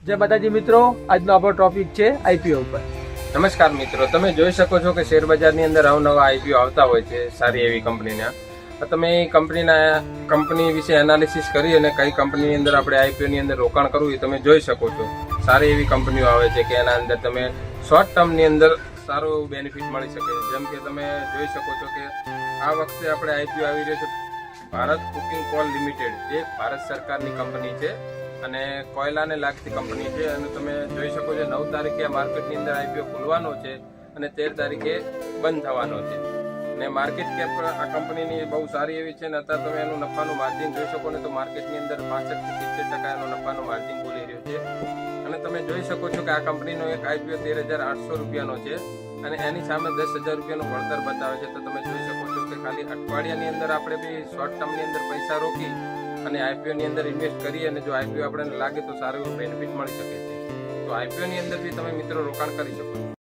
જય માતાજી મિત્રો, આજનો આપણો ટોપિક છે આઈપીઓ ઉપર. નમસ્કાર મિત્રો, તમે જોઈ શકો છો કે શેર બજારની અંદર અવનવા આઈપીઓ આવતા હોય છે સારી એવી કંપનીના. તમે કંપની વિશે એનાલિસિસ કરી અને કઈ કંપનીની અંદર આપણે આઈપીઓની અંદર રોકાણ કરવું એ તમે જોઈ શકો છો. સારી એવી કંપનીઓ આવે છે કે એના અંદર તમે શોર્ટ ટર્મની અંદર સારું એવું બેનિફિટ મળી શકે. જેમ કે તમે જોઈ શકો છો કે આ વખતે આપણે આઈપીઓ આવી રહ્યો છે ભારત કુકિંગ કોલ લિમિટેડ, જે ભારત સરકારની કંપની છે અને કોયલાને લાગતી કંપની છે. અને તમે જોઈ શકો છો 9 તારીખે માર્કેટની અંદર આઈપીઓ ખુલવાનો છે અને 13 તારીખે બંધ થવાનો છે. અને માર્કેટ કેપ આ કંપનીની બહુ સારી એવી છે ને અત્યારે તમે એનું નફાનું માર્જિન જોઈ શકો ને તો માર્કેટની અંદર 65 થી 70% એનું નફાનું માર્જિન બોલી રહ્યું છે. અને તમે જોઈ શકો છો કે આ કંપનીનો એક આઈપીઓ 13,800 રૂપિયાનો છે અને એની સામે 10,000 રૂપિયાનું વળતર બતાવે છે. તો તમે જોઈ શકો છો કે ખાલી અઠવાડિયાની અંદર આપણે બી શોર્ટ ટર્મની અંદર પૈસા રોકી અને આઈપીઓની અંદર ઇન્વેસ્ટ કરીએ અને જો આઈપીઓ આપણને લાગે તો સારું એવું બેનિફિટ મળી શકે છે. તો આઈપીઓની અંદર બી તમે મિત્રો રોકાણ કરી શકો છો.